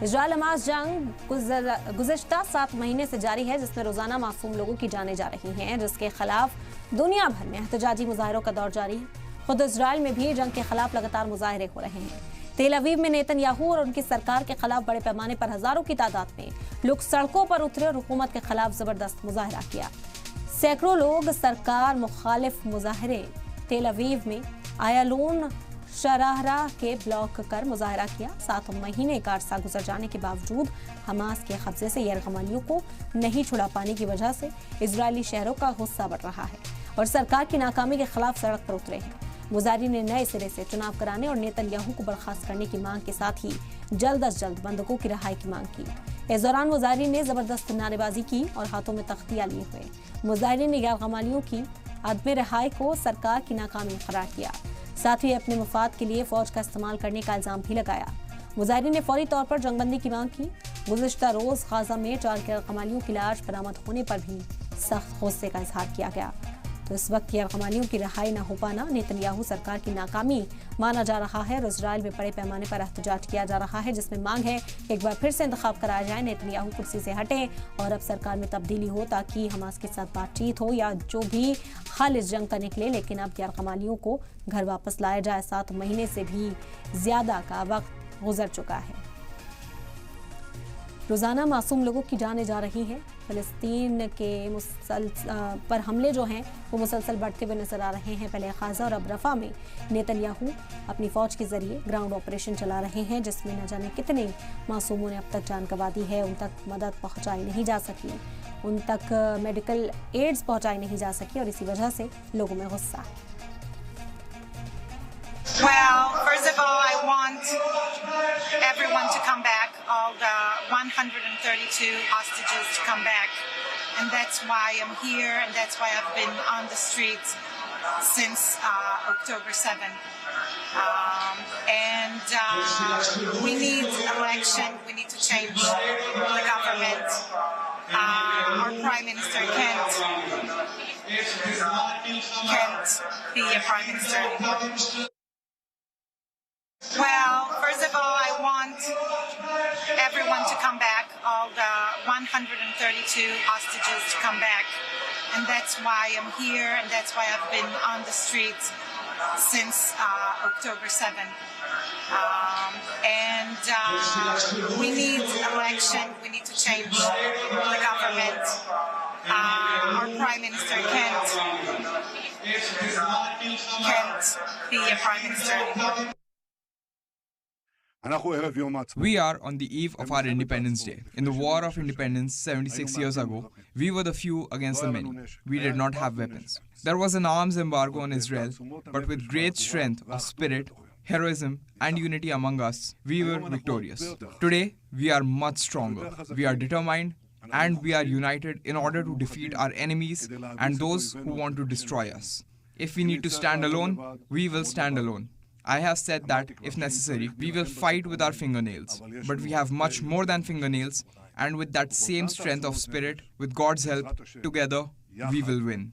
Israel Hamas जंग गुज़िश्ता 7 महीने से जारी है, जिसमें रोजाना मासूम लोगों की जानें जा रही हैं, जिसके खिलाफ दुनिया भर में एहतजाजी मुजाहरों का दौर जारी है। खुद इजराइल में भी जंग के खिलाफ लगातार मुजाहरे हो रहे हैं। तेल अवीव में नेतन्याहू और उनकी सरकार के खिलाफ बड़े पैमाने पर हजारों की तादाद में लोग सड़कों पर उतरे और हुकूमत के खिलाफ जबरदस्त मुजाहरा किया। सैकड़ों लोग सरकार मुखालिफ मुजाहरे तेल अवीव में आयालून शराहरा के ब्लॉक कर मुजाहरा किया। 7 महीने का अरसा गुजर जाने के बावजूद हमास के कब्जे से यरगमालियों को नहीं छुड़ा पाने की वजह से इजरायली शहरों का गुस्सा बढ़ रहा है और सरकार की नाकामी के खिलाफ सड़क पर उतरे हैं। मुजाहिरीन ने नए सिरे से चुनाव कराने और नेतन्याहू को बर्खास्त करने की मांग के साथ ही जल्द अज जल्द बंधकों की रिहाई की मांग की। इस दौरान मुजाहिरीन ने जबरदस्त नारेबाजी की और हाथों में तख्तियां लिए हुए मुजाहिरीन ने यरगमालियों की अदम रिहाई को सरकार की नाकामी करार किया। साथ ही अपने मुफाद के लिए फौज का इस्तेमाल करने का इल्जाम भी लगाया। मुजाहिरीन ने फौरी तौर पर जंगबंदी की मांग की। गुज़िश्ता रोज गाजा में 4 यरगमालियों की लाश बरामद होने पर भी सख्त गुस्से का इजहार किया गया। तो इस वक्त यरगमालियों की रिहाई न हो पाना नेतन्याहू सरकार की नाकामी माना जा रहा है और इजराइल में बड़े पैमाने पर एहतजाज किया जा रहा है, जिसमें मांग है कि एक बार फिर से इंतखाब कराया जाए, नेतन्याहू कुर्सी से हटे और अब सरकार में तब्दीली हो ताकि हमास के साथ बातचीत हो या जो भी हल इस जंग का निकले, लेकिन अब यरगमालियों को घर वापस लाया जाए। 7 महीने से भी ज्यादा का वक्त गुजर चुका है। रोजाना मासूम लोगों की जानें जा रही हैं। फिलिस्तीन के पर हमले जो हैं वो मुसलसल बढ़ते हुए नजर आ रहे हैं। पहले गाजा और अब रफा में नेतन्याहू अपनी फौज के जरिए ग्राउंड ऑपरेशन चला रहे हैं, जिसमें न जाने कितने मासूमों ने अब तक जान गंवा दी है। उन तक मदद पहुंचाई नहीं जा सकी, उन तक मेडिकल एड्स पहुंचाई नहीं जा सकी और इसी वजह से लोगों में गुस्सा है। Well, first of all, I want everyone to come back, all the 132 hostages to come back. And that's why I'm here, and that's why I've been on the streets since October 7. We need election, we need to change the government. Our Prime Minister can't be a Prime Minister anymore. Well, first of all, I want everyone to come back, all the 132 hostages to come back. And that's why I'm here, and that's why I've been on the streets since October 7. We need election, we need to change the government. Our Prime Minister can't be a Prime Minister anymore. We are on the eve of our Independence Day. In the War of Independence 76 years ago, we were the few against the many. We did not have weapons. There was an arms embargo on Israel, but with great strength of spirit, heroism, and unity among us, we were victorious. Today, we are much stronger. We are determined, and we are united in order to defeat our enemies and those who want to destroy us. If we need to stand alone, we will stand alone. I have said that, if necessary, we will fight with our fingernails. But we have much more than fingernails, and with that same strength of spirit, with God's help, together, we will win.